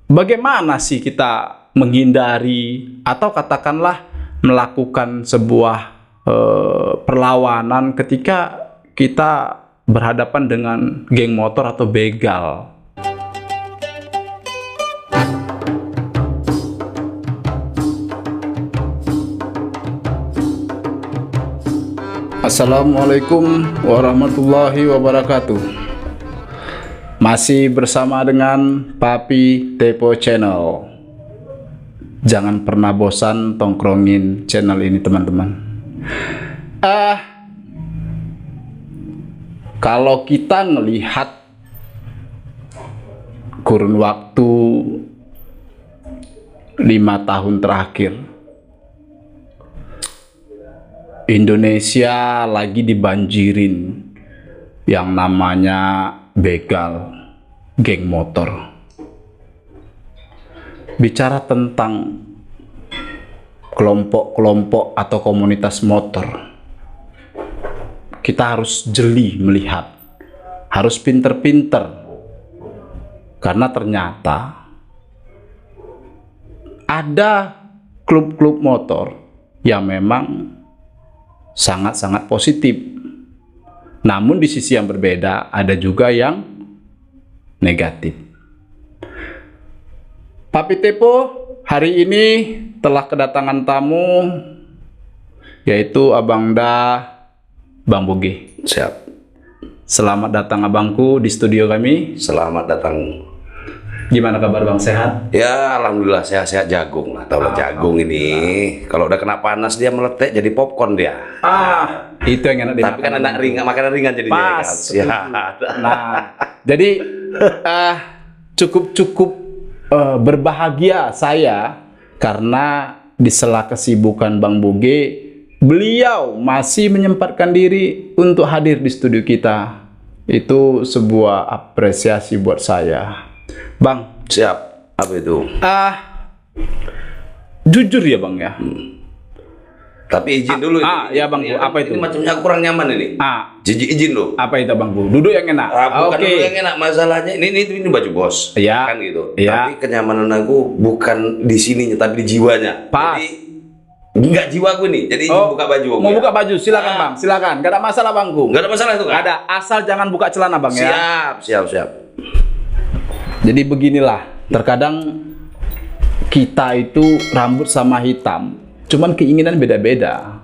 bagaimana sih kita menghindari atau katakanlah melakukan sebuah perlawanan ketika kita berhadapan dengan geng motor atau begal? Assalamualaikum warahmatullahi wabarakatuh. Masih bersama dengan Papi Tepo Channel. Jangan pernah bosan tongkrongin channel ini, teman-teman. Kalau kita melihat kurun waktu 5 tahun terakhir, Indonesia lagi dibanjirin yang namanya begal, geng motor. Bicara tentang kelompok-kelompok atau komunitas motor, kita harus jeli melihat, harus pinter-pinter, karena ternyata ada klub-klub motor yang memang sangat-sangat positif. Namun di sisi yang berbeda ada juga yang negatif. Papi Tepo hari ini telah kedatangan tamu, yaitu Abang Da, Bang Boge. Siap. Selamat datang abangku di studio kami. Selamat datang. Gimana kabar Bang, sehat? Ya alhamdulillah sehat-sehat. Jagung lah, tau lah jagung ini. Kalau udah kena panas dia meletek jadi popcorn dia. Itu yang enak dimakan. Tapi kan enak ringan, makanan ringan jadi pas. Ya. Nah, jadi cukup berbahagia saya karena di sela kesibukan Bang Boge, beliau masih menyempatkan diri untuk hadir di studio kita. Itu sebuah apresiasi buat saya. Bang, Siap. Apa itu? jujur ya Bang ya. Tapi izin dulu. Ya Bang, apa itu? Ini macamnya kurang nyaman ini. Jijik izin loh. Apa itu Bang Bu? Duduk yang enak. Bukan dulu yang enak, masalahnya ini baju bos. Iya. Kan gitu. Iya. Tapi kenyamanan aku bukan di sininya tapi di jiwanya. Pas. Jadi enggak jiwa gue nih. Jadi buka baju. Mau buka baju, silakan Bang, silakan. Gak ada masalah Bangku. Enggak ada masalah itu kan? Gak ada, asal jangan buka celana Bang ya. Siap. Jadi beginilah, terkadang kita itu rambut sama hitam, cuman keinginan beda-beda.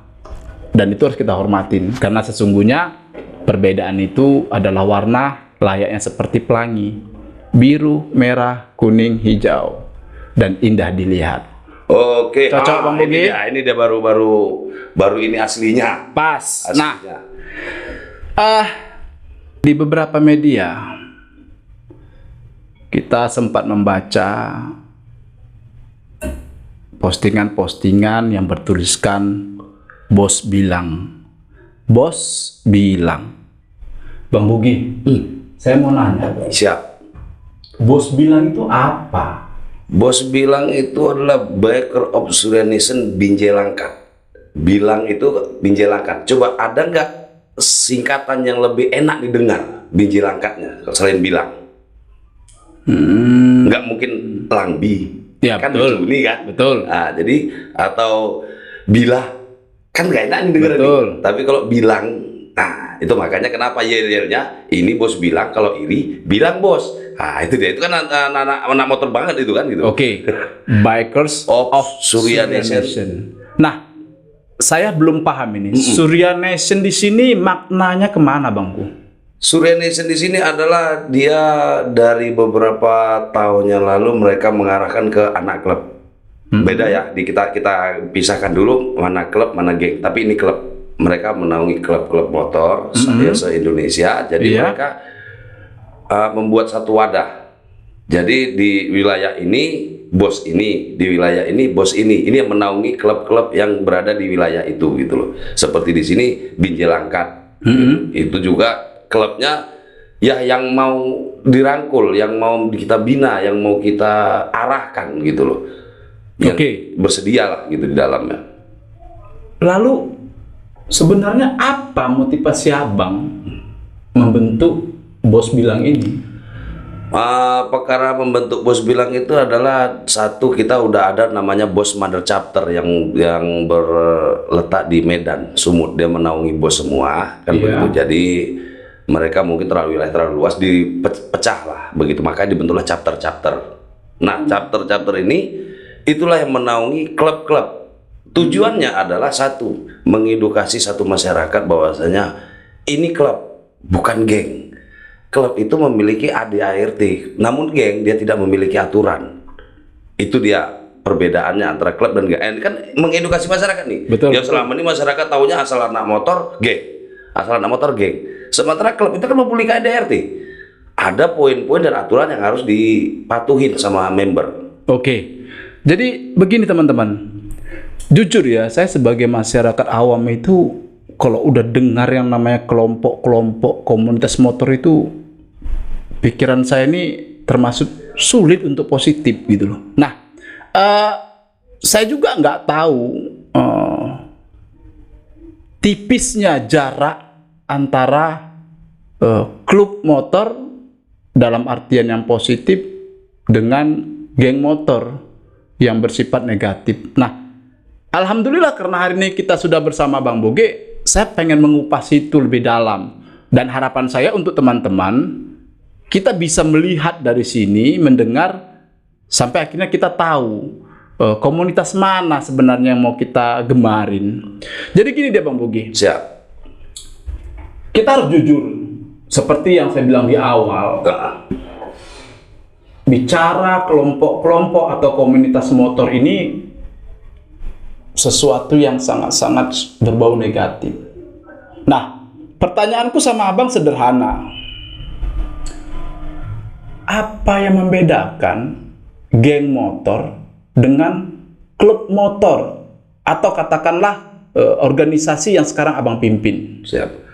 Dan itu harus kita hormatin, karena sesungguhnya perbedaan itu adalah warna layaknya seperti pelangi. Biru, merah, kuning, hijau, dan indah dilihat. Oke. Cocok Bang Boge? Ini dia baru ini aslinya. Pas. Aslinya. Nah, di beberapa media kita sempat membaca postingan-postingan yang bertuliskan bos bilang. Bang Boge, saya mau nanya. Siap. Bos bilang itu apa? Bos bilang itu adalah Biker of Surya Nation Binjelangkat. Bilang itu Binjelangkat. Coba ada nggak singkatan yang lebih enak didengar Binjelangkatnya selain bilang? Nggak mungkin Langbi. Ya, kan betul. Ini kan. Betul. Nah, jadi atau Bilah kan nggak enak didengar. Betul. Nih. Tapi kalau bilang, nah itu makanya kenapa yel-yelnya ini bos bilang, kalau iri bilang bos. Nah itu dia, itu kan anak motor banget itu kan gitu. Oke. Bikers of Surya Nation. Nah, saya belum paham ini. Surya Nation di sini maknanya kemana Bangku? Surya Nation di sini adalah dia dari beberapa tahun yang lalu mereka mengarahkan ke anak klub. Beda ya, kita pisahkan dulu mana klub mana geng. Tapi ini klub, mereka menaungi klub-klub motor se-Indonesia. Jadi mereka membuat satu wadah. Jadi di wilayah ini bos ini, di wilayah ini bos ini yang menaungi klub-klub yang berada di wilayah itu gitu loh. Seperti di sini Binjelangkat. Itu juga klubnya ya yang mau dirangkul, yang mau kita bina, yang mau kita arahkan gitu loh. Yang bersedia lah gitu di dalamnya. Lalu sebenarnya apa motivasi abang membentuk bos bilang ini? Perkara membentuk bos bilang itu adalah satu, kita udah ada namanya bos mother chapter yang berletak di Medan, Sumut. Dia menaungi bos semua kan begitu. Jadi mereka mungkin wilayah terlalu luas, dipecah lah begitu, makanya dibentuklah chapter-chapter. Nah, chapter-chapter ini itulah yang menaungi klub-klub. Tujuannya adalah satu, mengedukasi satu masyarakat bahwasanya ini klub, bukan geng. Klub itu memiliki ADART, namun geng dia tidak memiliki aturan. Itu dia perbedaannya antara klub dan geng. Kan mengedukasi masyarakat nih. Betul. Yang selama ini masyarakat taunya asal anak motor geng, asal anak motor geng. Sementara klub itu kan memiliki ADART. Ada poin-poin dan aturan yang harus dipatuhin sama member. Oke. Jadi begini teman-teman. Jujur ya, saya sebagai masyarakat awam itu kalau udah dengar yang namanya kelompok-kelompok komunitas motor itu, pikiran saya ini termasuk sulit untuk positif gitu loh. Nah, saya juga nggak tahu tipisnya jarak antara klub motor dalam artian yang positif dengan geng motor yang bersifat negatif. Nah, alhamdulillah karena hari ini kita sudah bersama Bang Boge, saya pengen mengupas itu lebih dalam. Dan harapan saya untuk teman-teman, kita bisa melihat dari sini, mendengar, sampai akhirnya kita tahu komunitas mana sebenarnya yang mau kita gemarin. Jadi gini deh Bang Boge. Siap. Kita harus jujur. Seperti yang saya bilang di awal. Bicara kelompok-kelompok atau komunitas motor ini sesuatu yang sangat-sangat berbau negatif. Nah, pertanyaanku sama Abang sederhana. Apa yang membedakan geng motor dengan klub motor atau katakanlah organisasi yang sekarang Abang pimpin? Siap.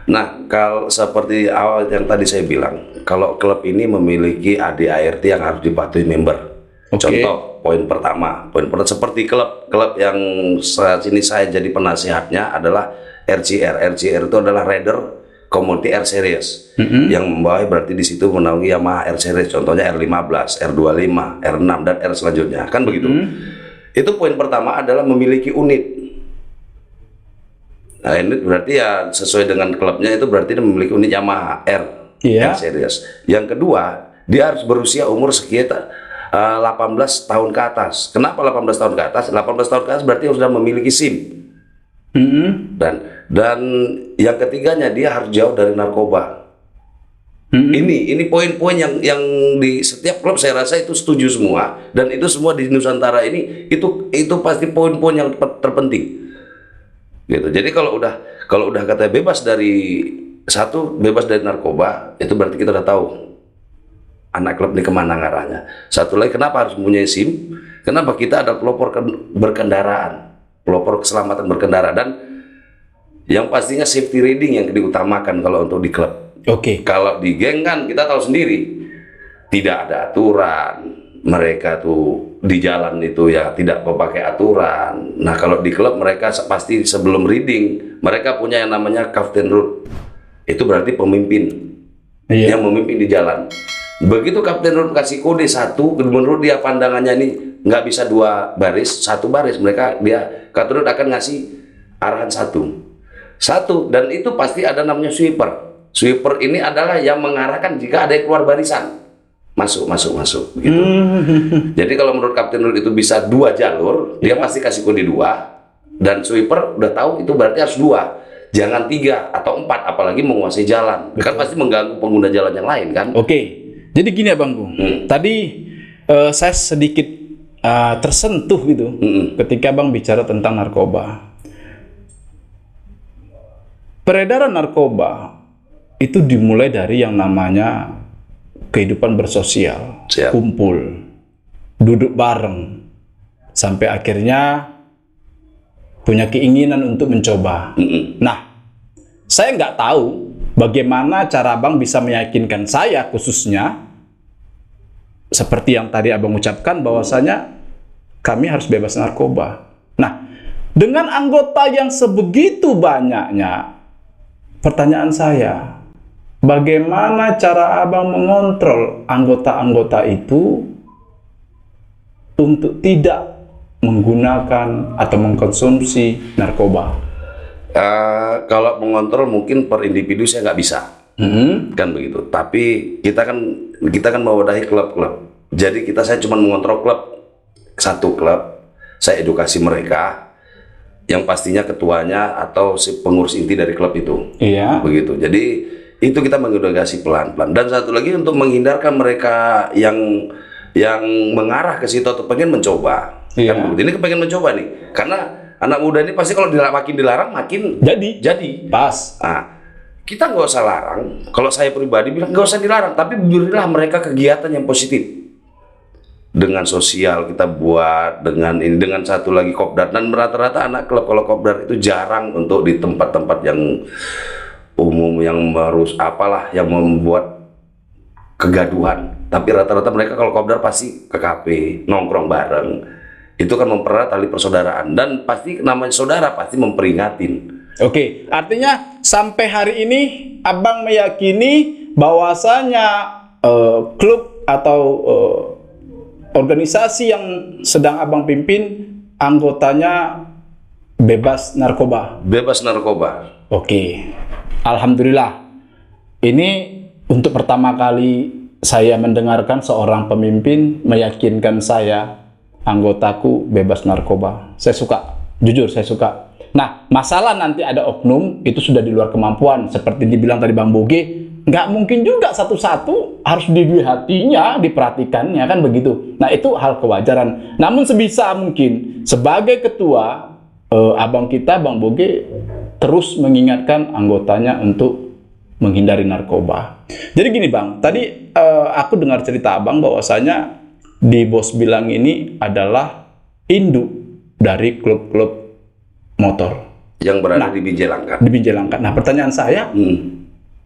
Nah, kalau seperti awal yang tadi saya bilang, kalau klub ini memiliki ADART yang harus dipatuhi member. Contoh, poin pertama seperti klub yang saat ini saya jadi penasihatnya adalah RCR. RCR itu adalah Rider Community R Series, yang membawa berarti di situ menaungi Yamaha R Series, contohnya R15, R25, R6 dan R selanjutnya, kan begitu. Itu poin pertama adalah memiliki unit. Nah, ini berarti ya sesuai dengan klubnya, itu berarti dia memiliki unit Yamaha R Series. Yang kedua, dia harus berusia umur sekitar 18 tahun ke atas. Kenapa 18 tahun ke atas? 18 tahun ke atas berarti sudah memiliki SIM. Dan yang ketiganya, dia harus jauh dari narkoba. Ini poin-poin yang di setiap klub saya rasa itu setuju semua, dan itu semua di Nusantara ini itu pasti poin-poin yang terpenting. Gitu. Jadi kalau udah katanya bebas dari narkoba, itu berarti kita udah tahu anak klub ini kemana ngarahnya. Satu lagi, kenapa harus mempunyai SIM? Kenapa? Kita ada pelopor berkendaraan, pelopor keselamatan berkendara, dan yang pastinya safety riding yang diutamakan kalau untuk di klub. Kalau di geng kan kita tahu sendiri, tidak ada aturan. Mereka tuh di jalan itu ya tidak memakai aturan. Nah, kalau di klub mereka pasti sebelum reading mereka punya yang namanya Captain Route. Itu berarti pemimpin yang memimpin di jalan. Begitu Captain Route kasih kode satu, menurut dia pandangannya ini nggak bisa dua baris, satu baris, Captain Route akan ngasih arahan satu, dan itu pasti ada namanya sweeper. Sweeper ini adalah yang mengarahkan jika ada yang keluar barisan. Masuk gitu. Jadi kalau menurut Captain Route itu bisa 2 jalur, dia pasti kasih kode 2, dan sweeper udah tahu itu berarti harus 2, jangan 3 atau 4, apalagi menguasai jalan. Kan pasti mengganggu pengguna jalan yang lain kan. Jadi gini ya Bangku, tadi saya sedikit tersentuh gitu ketika Bang bicara tentang narkoba. Peredaran narkoba itu dimulai dari yang namanya kehidupan bersosial, kumpul, duduk bareng, sampai akhirnya punya keinginan untuk mencoba. Nah, saya nggak tahu bagaimana cara Abang bisa meyakinkan saya khususnya, seperti yang tadi Abang ucapkan bahwasanya kami harus bebas narkoba. Nah, dengan anggota yang sebegitu banyaknya, pertanyaan saya, bagaimana cara abang mengontrol anggota-anggota itu untuk tidak menggunakan atau mengkonsumsi narkoba? Kalau mengontrol mungkin per individu saya nggak bisa, kan begitu. Tapi kita kan mewadahi klub-klub. Jadi saya cuma mengontrol klub, satu klub, saya edukasi mereka, yang pastinya ketuanya atau si pengurus inti dari klub itu. Iya. Begitu. Jadi itu kita mengedukasi pelan-pelan. Dan satu lagi untuk menghindarkan mereka yang mengarah ke situ atau pengen mencoba. Iya. Kan begitu. Ini pengen mencoba nih, karena anak muda ini pasti kalau makin dilarang makin jadi. Pas. Nah, kita nggak usah larang. Kalau saya pribadi bilang nggak usah dilarang, tapi berilah mereka kegiatan yang positif. Dengan sosial kita buat, dengan satu lagi kopdar. Dan rata-rata anak klub kalau kopdar itu jarang untuk di tempat-tempat yang umum, yang yang membuat kegaduhan. Tapi rata-rata mereka kalau kopdar pasti ke kafe, nongkrong bareng. Itu kan mempererat tali persaudaraan, dan pasti namanya saudara pasti memperingatin. Oke, artinya sampai hari ini abang meyakini bahwasanya klub atau organisasi yang sedang abang pimpin anggotanya bebas narkoba. Bebas narkoba. Oke, alhamdulillah. Ini untuk pertama kali saya mendengarkan seorang pemimpin meyakinkan saya anggotaku bebas narkoba. Saya suka, jujur saya suka. Nah, masalah nanti ada oknum itu sudah di luar kemampuan. Seperti dibilang tadi Bang Boge, nggak mungkin juga satu-satu harus hatinya, diperhatikannya, kan begitu. Nah, itu hal kewajaran. Namun sebisa mungkin sebagai ketua, abang kita, Bang Boge, terus mengingatkan anggotanya untuk menghindari narkoba. Jadi gini Bang, tadi aku dengar cerita abang bahwasanya di Bos Bilang ini adalah induk dari klub-klub motor yang berada di Binjai Langkat. Di Binjai Langkat. Nah, pertanyaan saya,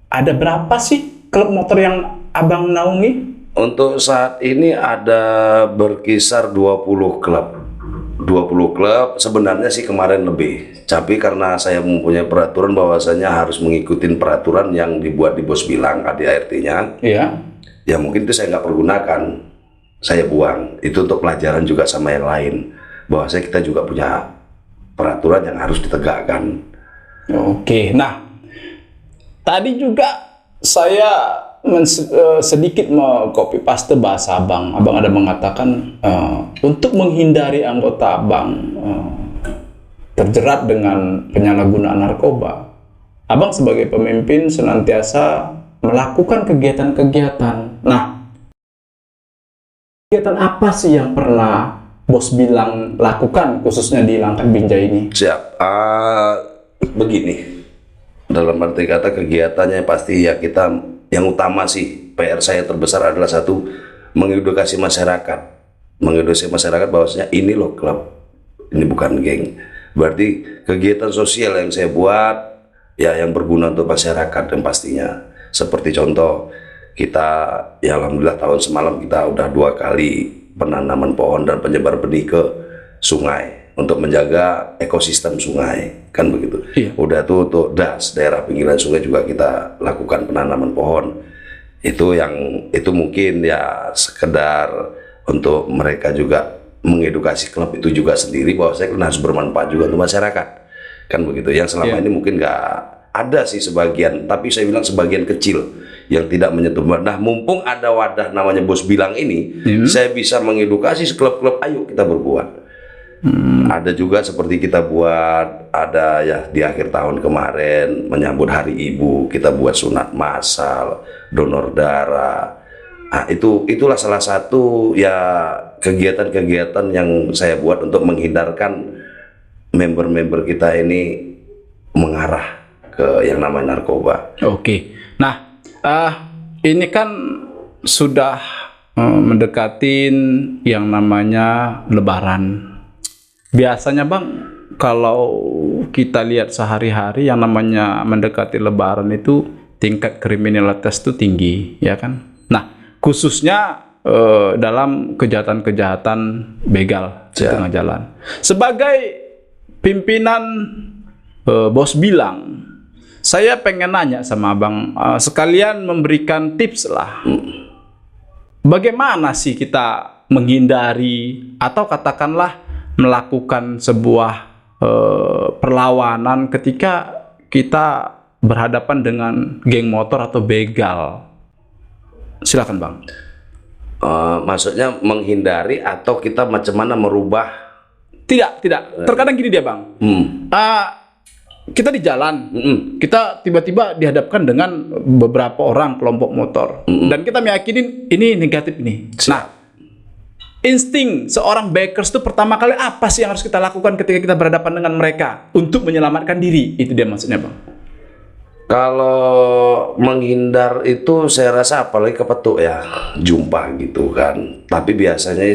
ada berapa sih klub motor yang abang naungi? Untuk saat ini ada berkisar 20 klub. 20 klub, sebenarnya sih kemarin lebih. Tapi karena saya mempunyai peraturan bahwasanya harus mengikuti peraturan yang dibuat di Bos Bilang, ADART-nya. Iya. Ya mungkin itu saya nggak pergunakan. Saya buang. Itu untuk pelajaran juga sama yang lain. Bahwasanya kita juga punya peraturan yang harus ditegakkan. Oke, nah tadi juga saya sedikit copy paste bahasa abang. Abang ada mengatakan untuk menghindari anggota abang terjerat dengan penyalahgunaan narkoba, abang sebagai pemimpin senantiasa melakukan kegiatan-kegiatan. Nah, kegiatan apa sih yang pernah Bos Bilang lakukan khususnya di Langkat Binjai ini? Siap. Begini, dalam arti kata kegiatannya pasti ya kita yang utama sih PR saya terbesar adalah satu, mengedukasi masyarakat. Mengedukasi masyarakat bahwasanya ini loh klub, ini bukan geng. Berarti kegiatan sosial yang saya buat ya yang berguna untuk masyarakat dan pastinya. Seperti contoh, kita ya alhamdulillah tahun semalam kita udah 2 kali penanaman pohon dan penyebar benih ke sungai untuk menjaga ekosistem sungai, kan begitu. Iya. Udah tuh untuk daerah pinggiran sungai juga kita lakukan penanaman pohon. Itu mungkin ya sekedar untuk mereka juga mengedukasi klub itu juga sendiri bahwa saya harus bermanfaat juga untuk masyarakat, kan begitu. Yang selama ini mungkin nggak ada sih sebagian, tapi saya bilang sebagian kecil yang tidak menyentuh. Nah, mumpung ada wadah namanya Bos Bilang ini, saya bisa mengedukasi klub-klub, ayo kita berbuat. Ada juga seperti kita buat, ada ya di akhir tahun kemarin menyambut Hari Ibu, kita buat sunat massal, donor darah. Nah, itulah salah satu ya kegiatan-kegiatan yang saya buat untuk menghindarkan member-member kita ini mengarah ke yang namanya narkoba. Oke. Nah, ini kan sudah mendekatin yang namanya Lebaran. Biasanya Bang, kalau kita lihat sehari-hari yang namanya mendekati Lebaran itu tingkat kriminalitas itu tinggi, ya kan? Nah, khususnya dalam kejahatan-kejahatan begal di tengah jalan. Sebagai pimpinan Bos Bilang, saya pengen nanya sama Abang, sekalian memberikan tips lah. Bagaimana sih kita menghindari atau katakanlah melakukan sebuah perlawanan ketika kita berhadapan dengan geng motor atau begal? Silakan Bang. Maksudnya menghindari atau kita macam mana merubah? Tidak. Terkadang gini dia Bang. Kita di jalan, kita tiba-tiba dihadapkan dengan beberapa orang kelompok motor, dan kita meyakini ini negatif ini. Nah, insting seorang bikers itu pertama kali apa sih yang harus kita lakukan ketika kita berhadapan dengan mereka untuk menyelamatkan diri? Itu dia maksudnya Bang. Kalau menghindar itu saya rasa apalagi kepetuk ya, jumpa gitu kan. Tapi biasanya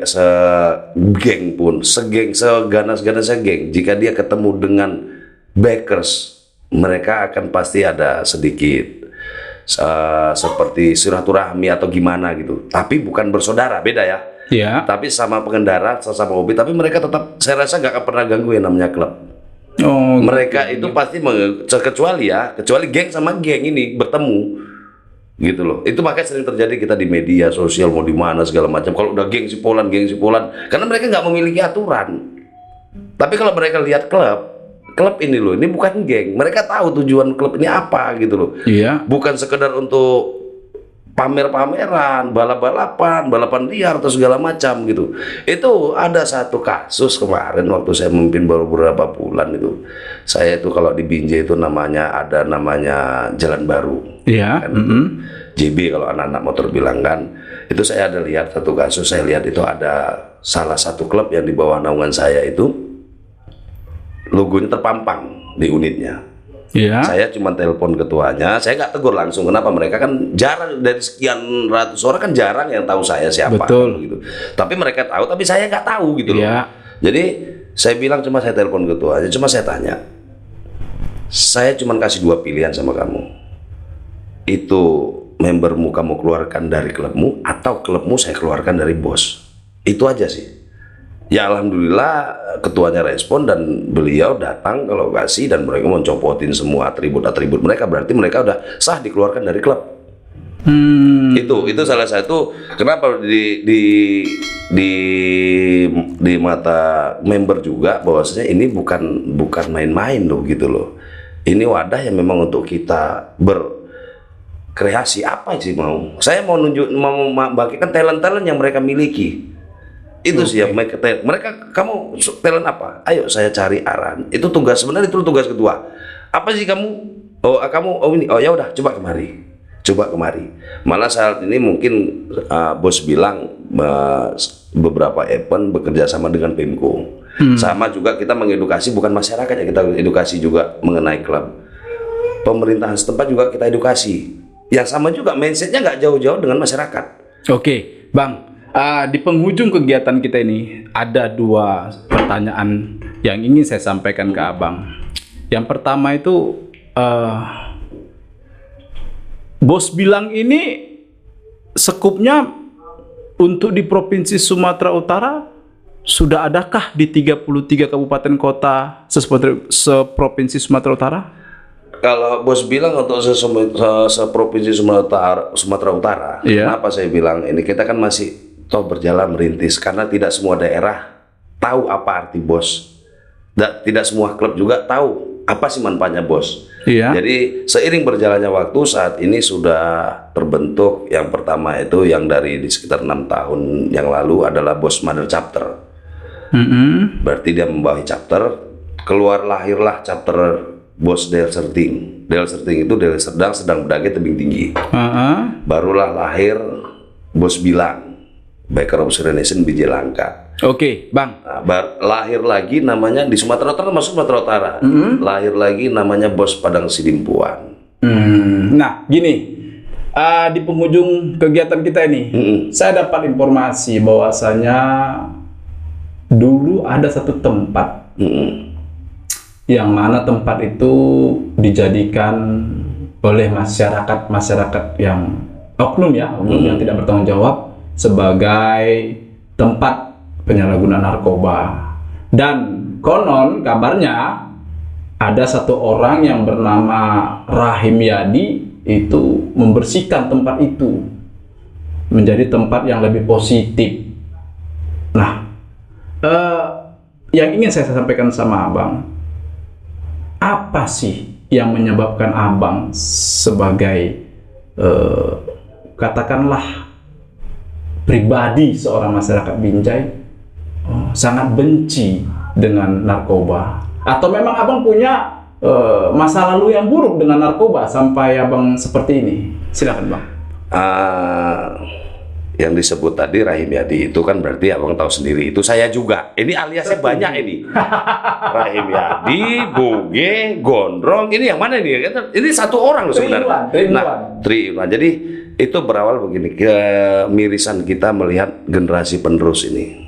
segeng pun, seganas-ganasnya geng, jika dia ketemu dengan bikers, mereka akan pasti ada sedikit seperti silaturahmi atau gimana gitu. Tapi bukan bersaudara, beda ya. Iya. Tapi sama pengendara, sama hobi. Tapi mereka tetap, saya rasa nggak akan pernah ganggu yang namanya klub. Oh, Mereka itu pasti kecuali geng sama geng ini bertemu gitu loh. Itu makanya sering terjadi kita di media sosial mau di mana segala macam. Kalau udah geng sipolan, karena mereka nggak memiliki aturan. Tapi kalau mereka lihat klub ini loh, ini bukan geng. Mereka tahu tujuan klub ini apa gitu loh. Iya. Bukan sekedar untuk pamer-pameran, balapan liar atau segala macam gitu. Itu ada satu kasus kemarin waktu saya memimpin baru beberapa bulan itu. Saya itu kalau di Binjai itu ada namanya Jalan Baru. Iya. Kan, JB kalau anak-anak motor bilang kan. Itu saya ada lihat satu kasus, saya lihat itu ada salah satu klub yang di bawah naungan saya itu logonya terpampang di unitnya. Iya. Saya cuma telepon ketuanya, saya nggak tegur langsung. Kenapa? Mereka kan jarang, dari sekian ratus orang kan jarang yang tahu saya siapa. Betul. Gitu. Tapi mereka tahu, tapi saya nggak tahu gitu loh. Iya. Jadi saya bilang cuma saya telepon ketuanya, cuma saya tanya, saya cuma kasih 2 pilihan sama kamu. Itu membermu kamu keluarkan dari klubmu atau klubmu saya keluarkan dari bos. Itu aja sih. Ya alhamdulillah ketuanya respon dan beliau datang ke lokasi dan mereka mencopotin semua atribut-atribut mereka, berarti mereka udah sah dikeluarkan dari klub. Itu salah satu kenapa di mata member juga bahwasanya ini bukan main-main loh gitu loh. Ini wadah yang memang untuk kita berkreasi apa sih mau. Saya mau membagikan talent-talent yang mereka miliki. Itu sih yang mereka, kamu talent apa? Ayo saya cari arahan. Itu tugas, sebenarnya itu tugas ketua. Apa sih kamu? Ini. Oh ya udah, coba kemari. Malah saat ini mungkin bos bilang beberapa event bekerja sama dengan Pemko. Sama juga kita mengedukasi bukan masyarakat ya, kita edukasi juga mengenai klub. Pemerintahan setempat juga kita edukasi. Yang sama juga mindsetnya nggak jauh-jauh dengan masyarakat. Oke, Bang. Di penghujung kegiatan kita ini ada 2 pertanyaan yang ingin saya sampaikan ke Abang. Yang pertama itu bos bilang ini sekupnya untuk di Provinsi Sumatera Utara sudah adakah di 33 kabupaten kota seprovinsi Sumatera Utara? Kalau bos bilang untuk seprovinsi Sumatera Utara, iya. Kenapa saya bilang ini? Kita kan masih berjalan merintis karena tidak semua daerah tahu apa arti bos. Tidak semua klub juga tahu apa sih manfaatnya bos. Iya. Jadi seiring berjalannya waktu saat ini sudah terbentuk yang pertama itu yang dari di sekitar 6 tahun yang lalu adalah bos mother chapter. Berarti dia membawahi chapter, lahirlah chapter bos Del Serting. Del Serting itu Del sedang berdaki tebing tinggi. Barulah lahir bos Bilang. Biker Observation Bijay Langka. Oke, Bang. Nah, lahir lagi namanya di Sumatera Utara, masuk Sumatera Utara. Lahir lagi namanya Bos Padang Sidimpuan. Nah, gini. Di penghujung kegiatan kita ini, saya dapat informasi bahwasanya dulu ada satu tempat yang mana tempat itu dijadikan oleh masyarakat yang oknum yang tidak bertanggung jawab sebagai tempat penyalahgunaan narkoba. Dan konon kabarnya ada satu orang yang bernama Rahim Yadi itu membersihkan tempat itu menjadi tempat yang lebih positif. Nah, yang ingin saya sampaikan sama abang, apa sih yang menyebabkan abang sebagai katakanlah pribadi seorang masyarakat Binjai sangat benci dengan narkoba? Atau memang abang punya masa lalu yang buruk dengan narkoba sampai abang seperti ini? Silakan bang. Yang disebut tadi Rahim Yadi itu kan berarti abang tahu sendiri, itu saya juga. Ini aliasnya banyak ini. Rahim Yadi, Boge, Gondrong, ini yang mana ini? Ini satu orang loh sebenarnya. Tri-in-1. Jadi itu berawal begini, kemirisan kita melihat generasi penerus ini.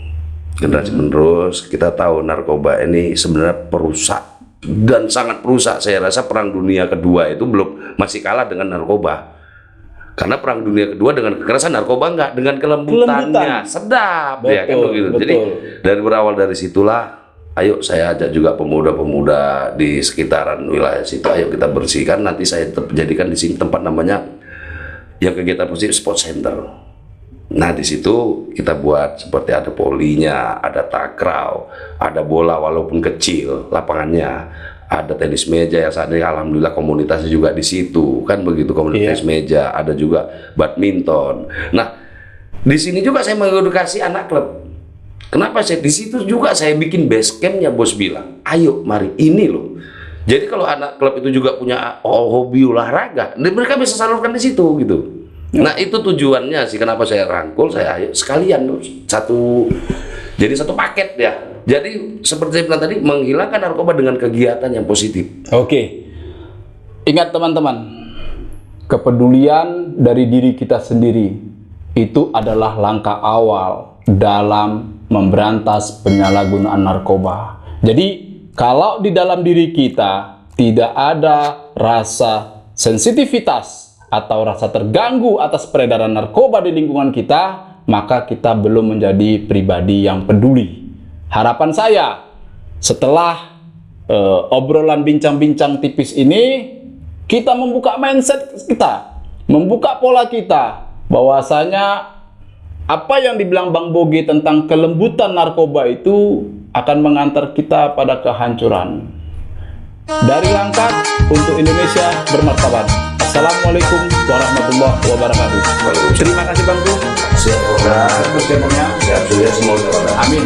Generasi penerus, kita tahu narkoba ini sebenarnya perusak dan sangat perusak. Saya rasa Perang Dunia Kedua itu masih kalah dengan narkoba. Karena Perang Dunia Kedua dengan kekerasan, narkoba enggak, dengan kelembutannya sedap. Betul, ya kan begitu. Betul. Jadi dari berawal dari situlah, ayo saya ajak juga pemuda-pemuda di sekitaran wilayah situ, ayo kita bersihkan. Nanti saya jadikan di sini tempat namanya yang kegiatan positif sport center. Nah di situ kita buat seperti ada polinya, ada takraw, ada bola walaupun kecil lapangannya, ada tenis meja yang saat ini alhamdulillah komunitasnya juga di situ, kan begitu, komunitas meja, ada juga badminton. Nah di sini juga saya mengedukasi anak klub. Kenapa saya di situ juga saya bikin base campnya, bos bilang, ayo mari ini loh. Jadi kalau anak klub itu juga punya hobi olahraga, mereka bisa salurkan di situ gitu. Nah itu tujuannya sih, kenapa saya rangkul, saya ayo sekalian jadi satu paket ya. Jadi seperti saya bilang tadi, menghilangkan narkoba dengan kegiatan yang positif. Oke, ingat teman-teman, kepedulian dari diri kita sendiri itu adalah langkah awal dalam memberantas penyalahgunaan narkoba. Jadi kalau di dalam diri kita tidak ada rasa sensitivitas atau rasa terganggu atas peredaran narkoba di lingkungan kita, maka kita belum menjadi pribadi yang peduli. Harapan saya, setelah obrolan bincang-bincang tipis ini, kita membuka mindset kita, membuka pola kita, bahwasanya apa yang dibilang Bang Boge tentang kelembutan narkoba itu akan mengantar kita pada kehancuran. Dari Langkat untuk Indonesia bermartabat. Assalamualaikum warahmatullahi wabarakatuh. Terima kasih Bang Bu. Siap, semoga. Siap, Siap, semoga. Amin.